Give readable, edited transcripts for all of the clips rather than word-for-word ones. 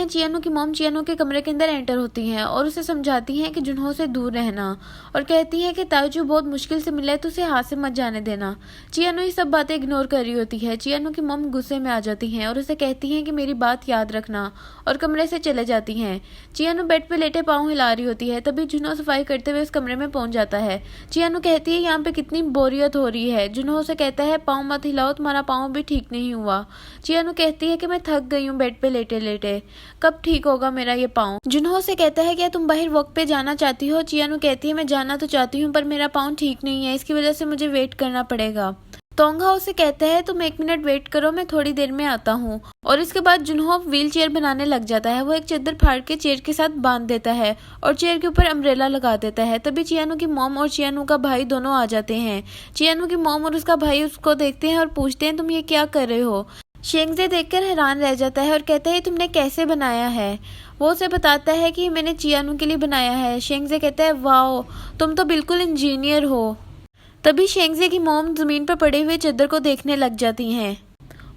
हैं चियानो की मॉम चियानो के कमरे के अंदर एंटर होती हैं और उसे समझाती हैं कि जुनहो से दूर रहना, और कहती हैं कि ताइजू बहुत मुश्किल से मिला है तो उसे हाथ से मत जाने देना। चियानो ये सब बातें इग्नोर कर रही होती है। चियानो की मॉम गुस्से में आ जाती हैं और उसे कहती हैं कि मेरी बात याद रखना, और कमरे से चले जाती हैं। चियानो बेड पे लेटे पाँव हिला रही होती है, तभी जुनहो सफाई करते हुए उस कमरे में पहुंच जाता है। चियानो कहती है यहाँ पे कितनी बोरियत हो रही है। जुनहो उसे कहता है पाँव मत हिलाओ, तुम्हारा पाँव भी ठीक नहीं हुआ। चियानो कहती है कि मैं थक गई हूँ बेड पे लेटे लेटे, कब ठीक होगा मेरा ये पाँव। जुनहो से कहता है क्या तुम बाहर वॉक पे जाना चाहती हो। चियानो कहती है मैं जाना तो चाहती हूँ पर मेरा पाँव ठीक नहीं है, इसकी वजह से मुझे वेट करना पड़ेगा। तोंगहा उसे कहता है तुम 1 मिनट वेट करो, मैं थोड़ी देर में आता हूँ। और इसके बाद जुनहो व्हील चेयर बनाने लग जाता है। वो एक चादर फाड़ के चेयर के साथ बांध देता है और चेयर के ऊपर अम्ब्रेला लगा देता है। तभी चियानो की मॉम और चियानो का भाई दोनों आ जाते हैं। चियानो की मॉम और उसका भाई उसको देखते हैं और पूछते हैं तुम ये क्या कर रहे हो। शेंगजे देखकर हैरान रह जाता है और कहता है तुमने कैसे बनाया है। वो उसे बताता है कि मैंने चियानो के लिए बनाया है। शेंगजे कहता है वाओ, तुम तो बिल्कुल इंजीनियर हो। तभी शेंगजे की मॉम जमीन पर पड़े हुए चादर को देखने लग जाती हैं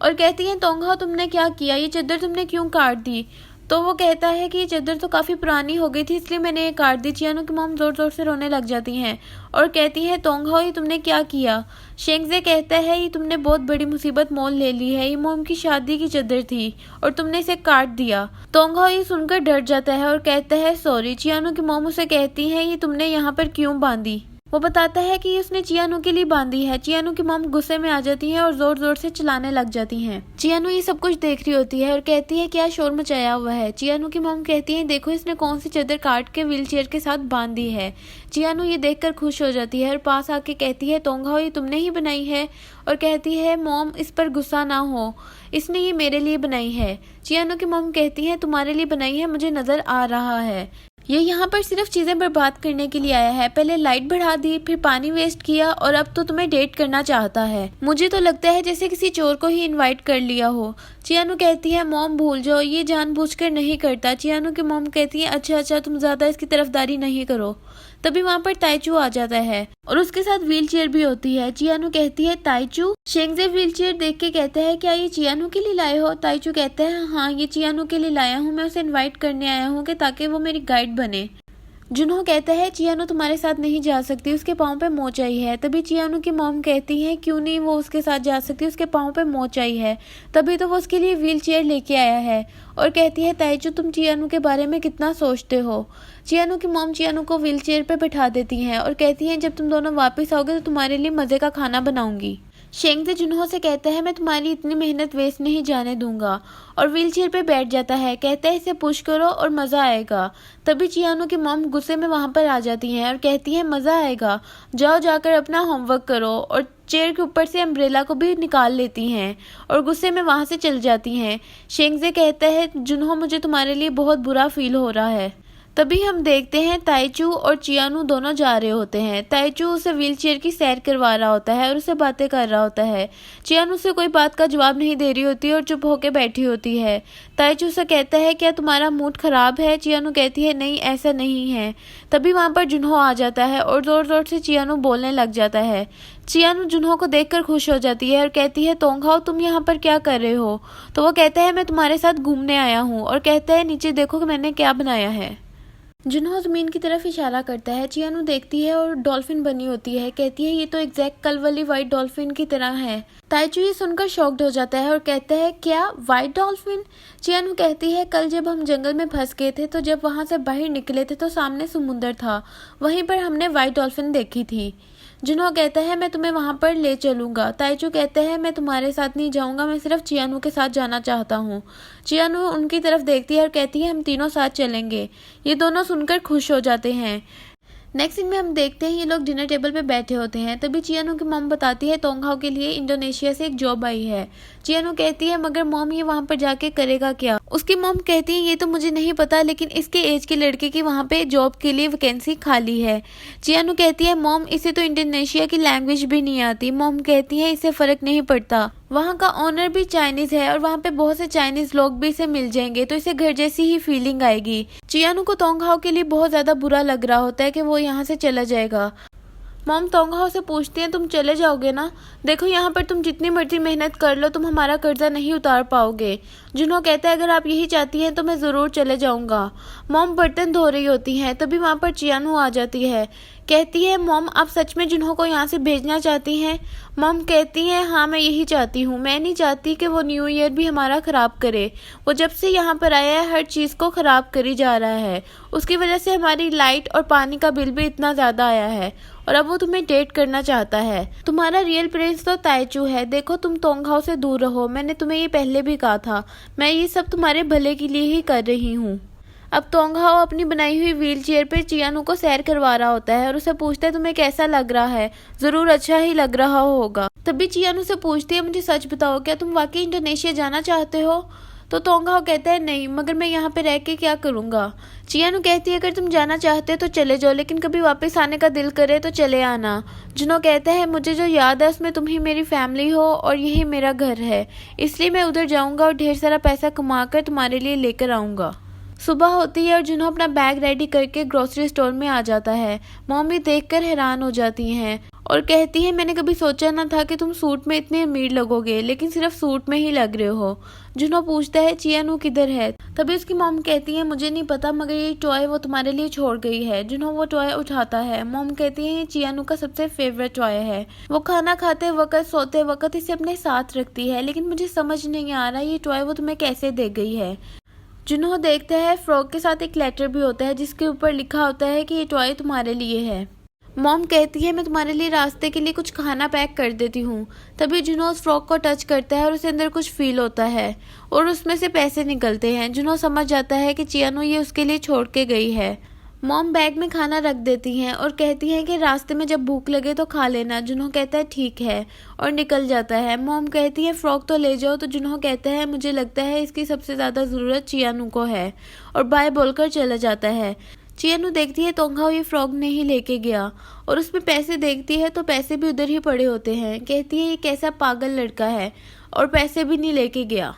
और कहती हैं तोंगहा तुमने क्या किया, ये चादर तुमने क्यों काट दी। तो वो कहता है कि ये चादर तो काफ़ी पुरानी हो गई थी इसलिए मैंने ये काट दी। चियानो की मॉम ज़ोर ज़ोर से रोने लग जाती हैं और कहती हैं तोंगहा ये तुमने क्या किया। शेंगजे कहता है ये तुमने बहुत बड़ी मुसीबत मोल ले ली है, ये मोम की शादी की चादर थी और तुमने इसे काट दिया। तोंगहा ये सुनकर डर जाता है और कहता है सॉरी। चियानो की मॉम उसे कहती हैं ये तुमने यहाँ पर क्यों बांधी। वो बताता है कि उसने चियानो के लिए बांधी है। चियानो की मॉम गुस्से में आ जाती है और जोर जोर से चिल्लाने लग जाती हैं। चियानो ये सब कुछ देख रही होती है और कहती है क्या शोर मचाया हुआ है। चियानो की मॉम कहती है देखो इसने कौन सी चादर काट के व्हील चेयर के साथ बांध दी है। चियानो ये देखकर खुश हो जाती है और पास आके कहती है तोंगहा ये तुमने ही बनाई है, और कहती है मॉम इस पर गुस्सा ना हो, इसने ये मेरे लिए बनाई है। चियानो की मॉम कहती है तुम्हारे लिए बनाई है, मुझे नजर आ रहा है। ये यहाँ पर सिर्फ चीजें बर्बाद करने के लिए आया है। पहले लाइट बढ़ा दी, फिर पानी वेस्ट किया और अब तो तुम्हें डेट करना चाहता है। मुझे तो लगता है जैसे किसी चोर को ही इनवाइट कर लिया हो। चियानो कहती है मॉम भूल जाओ, ये जानबूझकर नहीं करता। चियानो की मॉम कहती है अच्छा तुम ज्यादा इसकी तरफदारी नहीं करो। तभी वहाँ पर ताइचू आ जाता है और उसके साथ व्हील चेयर भी होती है। चियानो कहती है ताइचू। शेंगजे व्हील चेयर देख के कहता है क्या ये चियानो के लिए लाए हो। ताइचू कहता है हाँ ये चियानो के लिए लाया हूँ, मैं उसे इनवाइट करने आया हूँ कि ताकि वो मेरी गाइड बने। जुनहो कहता है चियानो तुम्हारे साथ नहीं जा सकती, उसके पाँव पे मोच आई है। तभी चियानो की मॉम कहती है क्यों नहीं वो उसके साथ जा सकती, उसके पाँव पे मोच आई है, तभी तो वो उसके लिए व्हील चेयर लेके आया है। और कहती है ताइचू तुम चियानो के बारे में कितना सोचते हो। चियानो की मॉम चियानो को व्हील चेयर पे बैठा देती हैं और कहती हैं जब तुम दोनों वापस आओगे तो तुम्हारे लिए मजे का खाना बनाऊंगी। शेंगजे जुनहो से कहता है मैं तुम्हारी इतनी मेहनत वेस्ट नहीं जाने दूंगा, और व्हील चेयर पे बैठ जाता है। कहता है इसे पुश करो और मजा आएगा। तभी चियानो की मॉम गुस्से में वहां पर आ जाती हैं और कहती है मजा आएगा, जाओ जाकर अपना होमवर्क करो, और चेयर के ऊपर से अम्ब्रेला को भी निकाल लेती हैं और गुस्से में वहां से चल जाती हैं। शेंगजे कहता है जुनहो मुझे तुम्हारे लिए बहुत बुरा फील हो रहा है। तभी हम देखते हैं ताइचू और चियानो दोनों जा रहे होते हैं। ताइचू उसे व्हील चेयर की सैर करवा रहा होता है और उसे बातें कर रहा होता है। चियानो उसे कोई बात का जवाब नहीं दे रही होती और चुप होकर बैठी होती है। ताइचू से कहता है क्या तुम्हारा मूड खराब है। चियानो कहती है नहीं ऐसा नहीं है। तभी वहाँ पर जुनहो आ जाता है और जोर जोर से चियानो बोलने लग जाता है। चियानो जुनहो को देखकर खुश हो जाती है और कहती है तोंगहाओ तुम यहाँ पर क्या कर रहे हो। तो वो कहता है मैं तुम्हारे साथ घूमने आया हूँ, और कहता है नीचे देखो कि मैंने क्या बनाया है। जुनहो जमीन की तरफ इशारा करता है। चियानो देखती है और डॉल्फिन बनी होती है। कहती है ये तो एग्जैक्ट कल वाली व्हाइट डॉल्फिन की तरह है। ताइचू ये सुनकर शॉक्ड हो जाता है और कहता है क्या व्हाइट डॉल्फिन। चियानो कहती है कल जब हम जंगल में फंस गए थे तो जब वहां से बाहर निकले थे तो सामने समुंदर था, वहीं पर हमने व्हाइट डॉल्फिन देखी थी। जुनहो कहता है मैं तुम्हें वहां पर ले चलूंगा। ताइचू कहता है मैं तुम्हारे साथ नहीं जाऊंगा, मैं सिर्फ चियानो के साथ जाना चाहता हूँ। चियानो उनकी तरफ देखती है और कहती है हम तीनों साथ चलेंगे। ये दोनों सुनकर खुश हो जाते हैं। नेक्स्ट सीन में हम देखते हैं ये लोग डिनर टेबल पे बैठे होते हैं। तभी चियानो की मॉम बताती है तोंगहाओ के लिए इंडोनेशिया से एक जॉब आई है। चियानो कहती है मगर मॉम ये वहाँ पर जाके करेगा क्या। उसकी मॉम कहती है ये तो मुझे नहीं पता, लेकिन इसके एज के लड़के की वहाँ पे जॉब के लिए वैकेंसी खाली है। चियानो कहती है मॉम इसे तो इंडोनेशिया की लैंग्वेज भी नहीं आती। मॉम कहती है इससे फर्क नहीं पड़ता, वहाँ का ओनर भी चाइनीज है और वहाँ पे बहुत से चाइनीज लोग भी इसे मिल जाएंगे तो इसे घर जैसी ही फीलिंग आएगी। चियानो को तोंगहाओ के लिए बहुत ज्यादा बुरा लग रहा होता है कि वो यहाँ से चला जाएगा। मॉम तोंगहाओ से पूछती हैं तुम चले जाओगे ना, देखो यहाँ पर तुम जितनी मर्जी मेहनत कर लो तुम हमारा कर्जा नहीं उतार पाओगे। जुनहो कहता है अगर आप यही चाहती हैं तो मैं ज़रूर चले जाऊंगा। मॉम बर्तन धो रही होती हैं, तभी वहाँ पर चियानू आ जाती है। कहती है मॉम आप सच में जुनहो को यहाँ से भेजना चाहती हैं? मॉम कहती हैं हाँ मैं यही चाहती हूँ, मैं नहीं चाहती कि वो न्यू ईयर भी हमारा ख़राब करे। वो जब से यहाँ पर आया है हर चीज़ को ख़राब करी जा रहा है, उसकी वजह से हमारी लाइट और पानी का बिल भी इतना ज़्यादा आया है और अब वो तुम्हें डेट करना चाहता है। तुम्हारा रियल प्रिंस तो ताइचू है, देखो तुम तोंगहाओ से दूर रहो, मैंने तुम्हें ये पहले भी कहा था, मैं ये सब तुम्हारे भले के लिए ही कर रही हूँ। अब तोंगहाओ अपनी बनाई हुई व्हील चेयर पर चियानू को सैर करवा रहा होता है और उसे पूछता है तुम्हें कैसा लग रहा है? ज़रूर अच्छा ही लग रहा होगा। तभी चियानू से पूछती है मुझे सच बताओ, क्या तुम वाकई इंडोनेशिया जाना चाहते हो? तो तोंगहाओ कहता है नहीं, मगर मैं यहाँ पे रह के क्या करूँगा। चियानू कहती है अगर तुम जाना चाहते हो तो चले जाओ, लेकिन कभी वापस आने का दिल करे तो चले आना। जुनहो कहता है मुझे जो याद है उसमें तुम ही मेरी फैमिली हो और यही मेरा घर है, इसलिए मैं उधर जाऊँगा और ढेर सारा पैसा कमा कर तुम्हारे लिए लेकर आऊँगा। सुबह होती है और जुनहो अपना बैग रेडी करके ग्रोसरी स्टोर में आ जाता है। मम्मी देखकर हैरान हो जाती हैं और कहती है मैंने कभी सोचा ना था कि तुम सूट में इतने अमीर लगोगे, लेकिन सिर्फ सूट में ही लग रहे हो। जुनहो पूछता है चियानू किधर है? तभी उसकी मॉम कहती है मुझे नहीं पता, मगर ये टॉय वो तुम्हारे लिए छोड़ गई है। जुनहो वो टॉय उठाता है। मॉम कहती है ये चियानू का सबसे फेवरेट टॉय है, वो खाना खाते वक्त सोते वक्त इसे अपने साथ रखती है, लेकिन मुझे समझ नहीं आ रहा ये टॉय वो तुम्हें कैसे दे गई है। जुनहो देखता है फ्रॉग के साथ एक लेटर भी होता है जिसके ऊपर लिखा होता है कि ये टॉय तुम्हारे लिए है। मॉम कहती है मैं तुम्हारे लिए रास्ते के लिए कुछ खाना पैक कर देती हूँ। तभी जुनहो उस फ्रॉग को टच करता है और उसे अंदर कुछ फील होता है और उसमें से पैसे निकलते हैं। जुनहो समझ जाता है कि चियानू ये उसके लिए छोड़ के गई है। मॉम बैग में खाना रख देती हैं और कहती हैं कि रास्ते में जब भूख लगे तो खा लेना। जुनहो कहता है ठीक है और निकल जाता है। मॉम कहती है फ्रॉक तो ले जाओ, तो जुनहो कहता है मुझे लगता है इसकी सबसे ज़्यादा ज़रूरत चियानू को है और बाय बोलकर चला जाता है। चियानू देखती है तोंगहाओ ये फ्रॉक नहीं लेके गया और उसमें पैसे देखती है तो पैसे भी उधर ही पड़े होते हैं। कहती है ये कैसा पागल लड़का है और पैसे भी नहीं लेके गया।